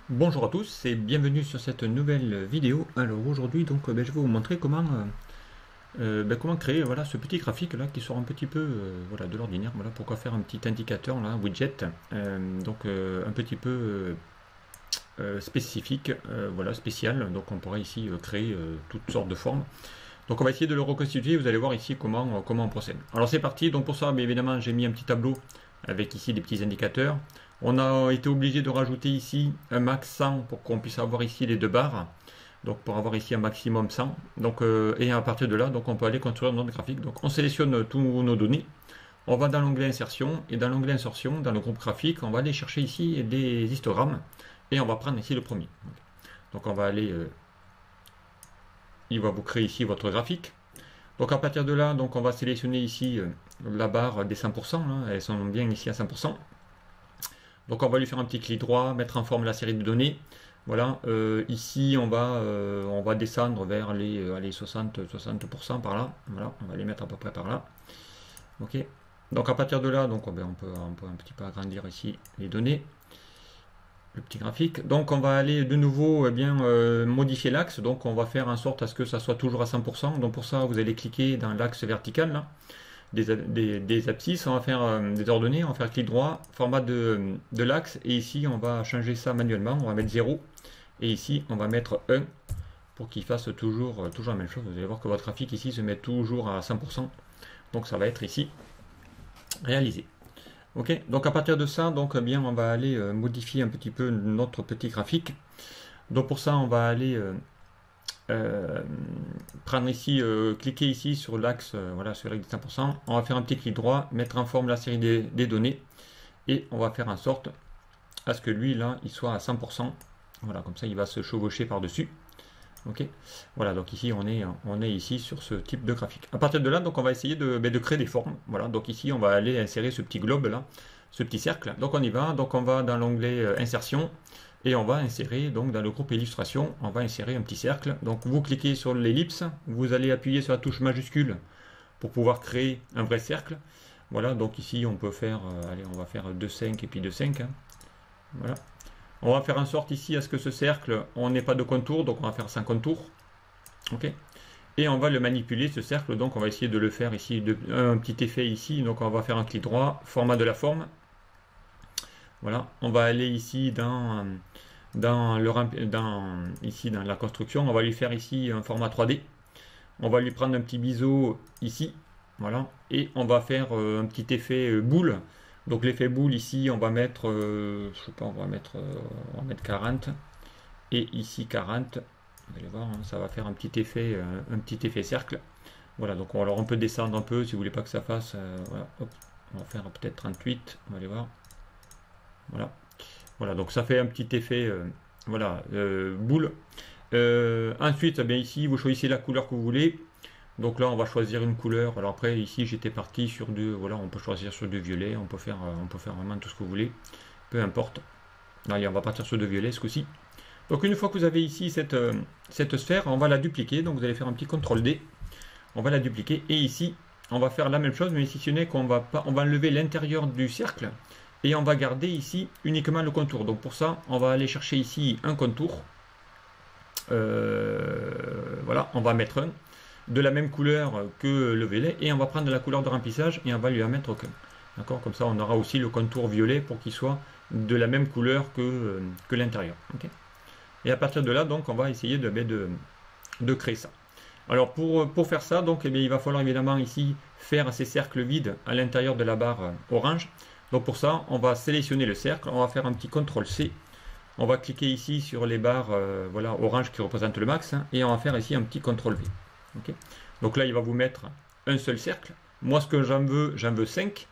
Bonjour à tous et bienvenue sur cette nouvelle vidéo. Alors aujourd'hui je vais vous montrer comment créer voilà, ce petit graphique là qui sort un petit peu voilà, de l'ordinaire. Voilà pourquoi faire un petit indicateur là, un widget, un petit peu spécifique, voilà, spécial. Donc on pourrait ici créer toutes sortes de formes. Donc on va essayer de le reconstituer, vous allez voir ici comment on procède. Alors c'est parti, donc pour ça bien évidemment j'ai mis un petit tableau avec ici des petits indicateurs. On a été obligé de rajouter ici un max 100 pour qu'on puisse avoir ici les deux barres. Donc pour avoir ici un maximum 100. Et à partir de là, donc on peut aller construire notre graphique. Donc on sélectionne tous nos données. On va dans l'onglet insertion et dans l'onglet insertion, dans le groupe graphique, on va aller chercher ici des histogrammes et on va prendre ici le premier. Donc on va aller, il va vous créer ici votre graphique. Donc à partir de là, donc on va sélectionner ici la barre des 100%, hein, elles sont bien ici à 100%. Donc on va lui faire un petit clic droit, mettre en forme la série de données. Voilà, ici on va descendre vers les 60% par là. Voilà, on va les mettre à peu près par là. Ok. Donc à partir de là, donc on peut un petit peu agrandir ici les données, le petit graphique. Donc on va aller de nouveau modifier l'axe. Donc on va faire en sorte à ce que ça soit toujours à 100%. Donc pour ça, vous allez cliquer dans l'axe vertical là. Des abscisses, on va faire des ordonnées, on va faire clic droit, format de l'axe, et ici on va changer ça manuellement, on va mettre 0, et ici on va mettre 1, pour qu'il fasse toujours la même chose. Vous allez voir que votre graphique ici se met toujours à 100%, donc ça va être ici réalisé. Ok, donc à partir de ça, on va aller modifier un petit peu notre petit graphique. Donc pour ça, on va aller prendre ici, cliquer ici sur l'axe, voilà, sur l'axe de 100%. On va faire un petit clic droit, mettre en forme la série des données, et on va faire en sorte à ce que lui là, il soit à 100%. Voilà, comme ça, il va se chevaucher par dessus. Ok, voilà, donc ici on est ici sur ce type de graphique. À partir de là, donc on va essayer de créer des formes. Voilà, donc ici on va aller insérer ce petit globe là, ce petit cercle. Donc on y va, donc on va dans l'onglet insertion. Et on va insérer, donc dans le groupe illustration, on va insérer un petit cercle. Donc vous cliquez sur l'ellipse, vous allez appuyer sur la touche majuscule pour pouvoir créer un vrai cercle. Voilà, donc ici on peut faire, allez, on va faire 2,5 et puis 2,5. Hein. Voilà. On va faire en sorte ici à ce que ce cercle, on n'ait pas de contour, donc on va faire sans contour. Ok. Et on va le manipuler, ce cercle, donc on va essayer de le faire ici, un petit effet ici, donc on va faire un clic droit, format de la forme. Voilà, on va aller ici dans la construction, on va lui faire ici un format 3D. On va lui prendre un petit biseau ici, voilà, et on va faire un petit effet boule. Donc l'effet boule ici, on va mettre, je sais pas, on va mettre 40, et ici 40. Vous allez voir, hein, ça va faire un petit effet cercle. Voilà, donc alors on peut descendre un peu si vous voulez pas que ça fasse, voilà, hop, on va faire peut-être 38, on va aller voir. Voilà. Voilà, donc ça fait un petit effet voilà, boule. Ensuite, bien ici, vous choisissez la couleur que vous voulez. Donc là, on va choisir une couleur. Alors après, ici, j'étais parti sur voilà, on peut choisir sur du violet, on peut faire vraiment tout ce que vous voulez, peu importe. Allez, on va partir sur du violet ce coup-ci. Donc une fois que vous avez ici cette sphère, on va la dupliquer. Donc vous allez faire un petit CTRL D. On va la dupliquer. Et ici, on va faire la même chose, mais si ce n'est qu'on va pas, on va enlever l'intérieur du cercle. Et on va garder ici uniquement le contour. Donc pour ça, on va aller chercher ici un contour. Voilà, on va mettre un de la même couleur que le violet. Et on va prendre la couleur de remplissage et on va lui en mettre aucun. D'accord. Comme ça, on aura aussi le contour violet pour qu'il soit de la même couleur que l'intérieur. Okay. Et à partir de là, donc, on va essayer de créer ça. Alors pour faire ça, donc, il va falloir évidemment ici faire ces cercles vides à l'intérieur de la barre orange. Donc pour ça, on va sélectionner le cercle, on va faire un petit CTRL-C, on va cliquer ici sur les barres voilà, orange qui représentent le max, hein, et on va faire ici un petit CTRL-V. Okay. Donc là, il va vous mettre un seul cercle. Moi, ce que j'en veux 5.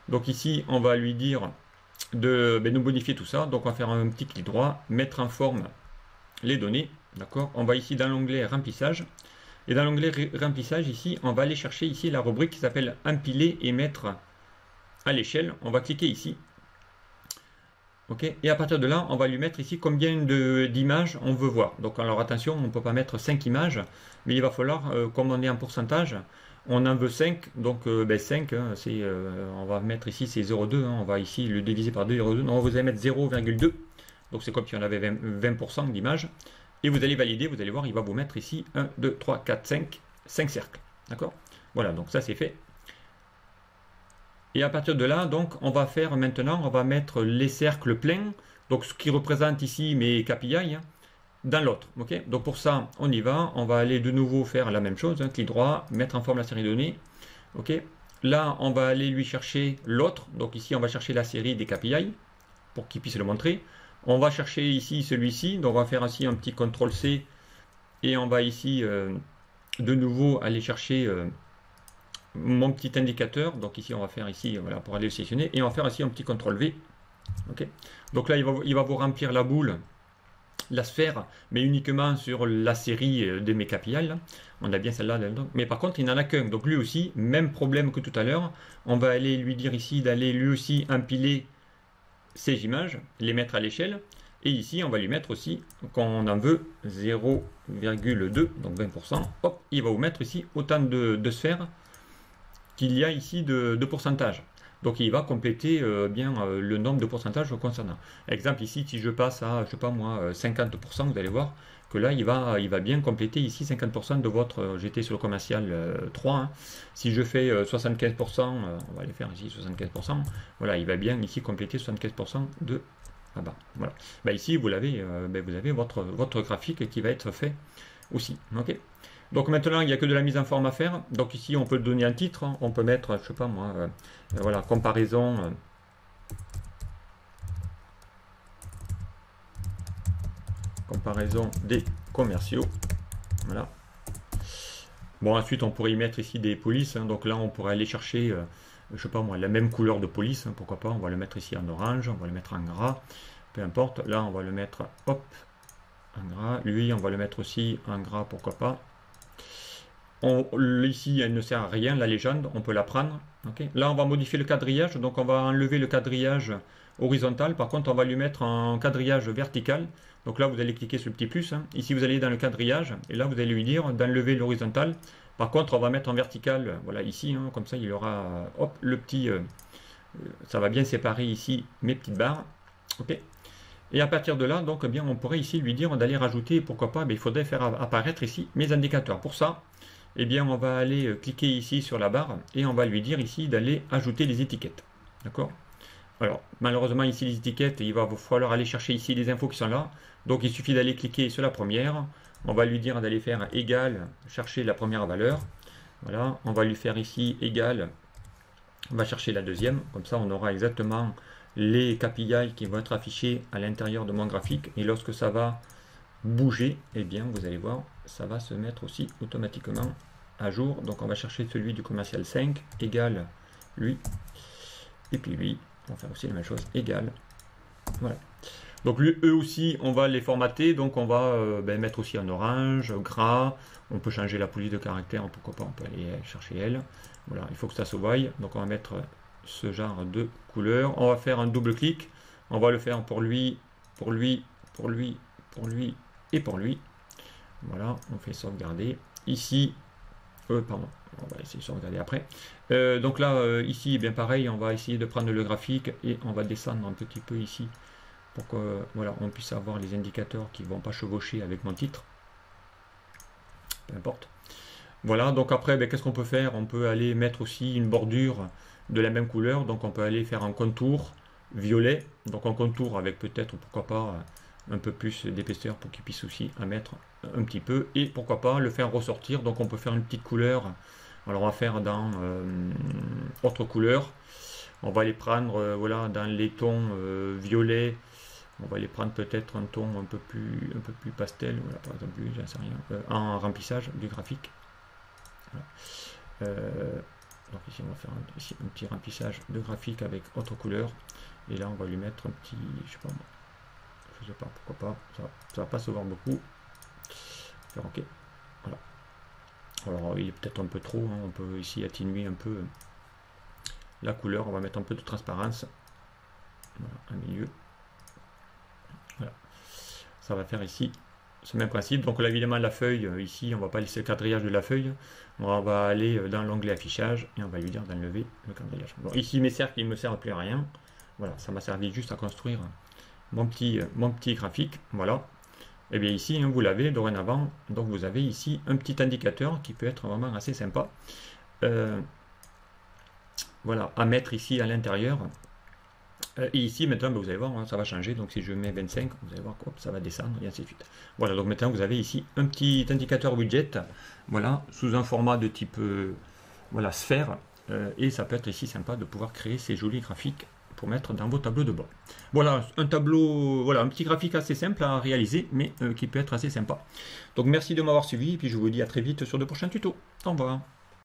Donc ici, on va lui dire de nous bonifier tout ça. Donc on va faire un petit clic droit, mettre en forme les données. D'accord. On va ici dans l'onglet remplissage. Et dans l'onglet remplissage, ici, on va aller chercher ici la rubrique qui s'appelle empiler et mettre à l'échelle. On va cliquer ici. Ok. Et à partir de là, on va lui mettre ici combien d'images on veut voir. Donc alors attention, on ne peut pas mettre 5 images, mais il va falloir, comme on est en pourcentage, on en veut 5, donc 5, hein, on va mettre ici c'est 0,2, hein, on va ici le diviser par 2, 0,2, non, vous allez mettre 0,2, Donc c'est comme si on avait 20% d'image. Et vous allez valider, vous allez voir, il va vous mettre ici 1, 2, 3, 4, 5 cercles. D'accord? Voilà, donc ça c'est fait. Et à partir de là, donc, on va faire maintenant, on va mettre les cercles pleins, donc ce qui représente ici mes KPI, hein, dans l'autre. Ok, donc pour ça, on y va. On va aller de nouveau faire la même chose, hein, clic droit, mettre en forme la série de données. Ok, là, on va aller lui chercher l'autre. Donc ici, on va chercher la série des KPI pour qu'il puisse le montrer. On va chercher ici celui-ci. Donc on va faire ainsi un petit CTRL-C et on va ici de nouveau aller chercher mon petit indicateur. Donc ici, on va faire ici, voilà, pour aller le sélectionner. Et on va faire ici un petit CTRL-V. Ok, donc là, il va vous remplir la boule, la sphère, mais uniquement sur la série de mes KPI. Là. On a bien celle-là, mais par contre, il n'en a qu'un. Donc lui aussi, même problème que tout à l'heure. On va aller lui dire ici d'aller lui aussi empiler ces images, les mettre à l'échelle. Et ici, on va lui mettre aussi, quand on en veut, 0,2, donc 20%. Hop, il va vous mettre ici autant de sphères qu'il y a ici de pourcentage. Donc il va compléter le nombre de pourcentages concernant. Exemple ici, si je passe à, je sais pas moi, 50%, vous allez voir que là, il va bien compléter ici 50% de votre, j'étais sur le commercial 3, hein. Si je fais 75%, on va aller faire ici 75%, voilà, il va bien ici compléter 75% de là-bas. Voilà. Bah, ici, vous avez votre graphique qui va être fait aussi. Ok. Donc maintenant, il n'y a que de la mise en forme à faire. Donc ici, on peut donner un titre. Hein. On peut mettre, je sais pas moi, voilà, comparaison. Comparaison des commerciaux. Voilà. Bon, ensuite, on pourrait y mettre ici des polices. Hein. Donc là, on pourrait aller chercher, je sais pas moi, la même couleur de police. Hein. Pourquoi pas, on va le mettre ici en orange. On va le mettre en gras. Peu importe. Là, on va le mettre, hop, en gras. Lui, on va le mettre aussi en gras. Pourquoi pas. Ici, elle ne sert à rien, la légende, on peut la prendre. Okay. Là, on va modifier le quadrillage, donc on va enlever le quadrillage horizontal. Par contre, on va lui mettre un quadrillage vertical. Donc là, vous allez cliquer sur le petit plus. Hein. Ici, vous allez dans le quadrillage, et là, vous allez lui dire d'enlever l'horizontal. Par contre, on va mettre en vertical, voilà, ici, hein, comme ça, il aura, hop, le petit, ça va bien séparer ici mes petites barres. Ok. Et à partir de là, donc, eh bien, on pourrait ici lui dire d'aller rajouter, pourquoi pas, il faudrait faire apparaître ici mes indicateurs. Pour ça, eh bien, on va aller cliquer ici sur la barre et on va lui dire ici d'aller ajouter les étiquettes. D'accord? Alors, malheureusement, ici, les étiquettes, il va falloir aller chercher ici les infos qui sont là. Donc, il suffit d'aller cliquer sur la première. On va lui dire d'aller faire égal, chercher la première valeur. Voilà, on va lui faire ici égal, on va chercher la deuxième. Comme ça, on aura exactement les KPI qui vont être affichés à l'intérieur de mon graphique. Et lorsque ça va bouger, eh bien, vous allez voir, ça va se mettre aussi automatiquement à jour. Donc on va chercher celui du commercial 5 égal lui, et puis lui, on va faire aussi la même chose, égal, voilà. Donc lui, eux aussi, on va les formater, donc on va mettre aussi en orange, gras, on peut changer la police de caractère, pourquoi pas, on peut aller chercher elle, voilà, il faut que ça se voie, donc on va mettre ce genre de couleur, on va faire un double clic, on va le faire pour lui, pour lui, pour lui, pour lui, et pour lui. Voilà, on fait sauvegarder. Ici, pardon, on va essayer de sauvegarder après. Donc là, ici, bien pareil, on va essayer de prendre le graphique et on va descendre un petit peu ici pour que voilà, on puisse avoir les indicateurs qui ne vont pas chevaucher avec mon titre. Peu importe. Voilà, donc après, qu'est-ce qu'on peut faire? On peut aller mettre aussi une bordure de la même couleur. Donc on peut aller faire un contour violet. Donc un contour avec peut-être, pourquoi pas, un peu plus d'épaisseur pour qu'il puisse aussi en mettre un petit peu, et pourquoi pas le faire ressortir. Donc on peut faire une petite couleur, alors on va faire dans autre couleur, on va les prendre voilà, dans les tons violets, on va les prendre peut-être un ton un peu plus pastel, voilà, par exemple, j'en sais rien, en remplissage du graphique. Voilà. Donc ici on va faire un petit remplissage de graphique avec autre couleur, et là on va lui mettre un petit, je sais pas moi, je sais pas, pourquoi pas, ça va pas se voir beaucoup. Faire OK. Voilà. Alors il est peut-être un peu trop, hein. On peut ici atténuer un peu la couleur, on va mettre un peu de transparence. Voilà, un milieu. Voilà. Ça va faire ici ce même principe. Donc là évidemment la feuille, ici on va pas laisser le quadrillage de la feuille. On va aller dans l'onglet affichage et on va lui dire d'enlever le quadrillage. Bon, ici mes cercles ils ne me servent plus à rien. Voilà, ça m'a servi juste à construire mon petit graphique, voilà. Et bien ici, hein, vous l'avez dorénavant, donc vous avez ici un petit indicateur qui peut être vraiment assez sympa. Voilà, à mettre ici à l'intérieur. Et ici, maintenant, vous allez voir, hein, ça va changer. Donc si je mets 25, vous allez voir, hop, ça va descendre, et ainsi de suite. Voilà, donc maintenant, vous avez ici un petit indicateur widget, voilà, sous un format de type voilà, sphère. Et ça peut être ici sympa de pouvoir créer ces jolis graphiques pour mettre dans vos tableaux de bord. Voilà, un tableau, voilà, un petit graphique assez simple à réaliser, mais qui peut être assez sympa. Donc merci de m'avoir suivi, et puis je vous dis à très vite sur de prochains tutos. Au revoir.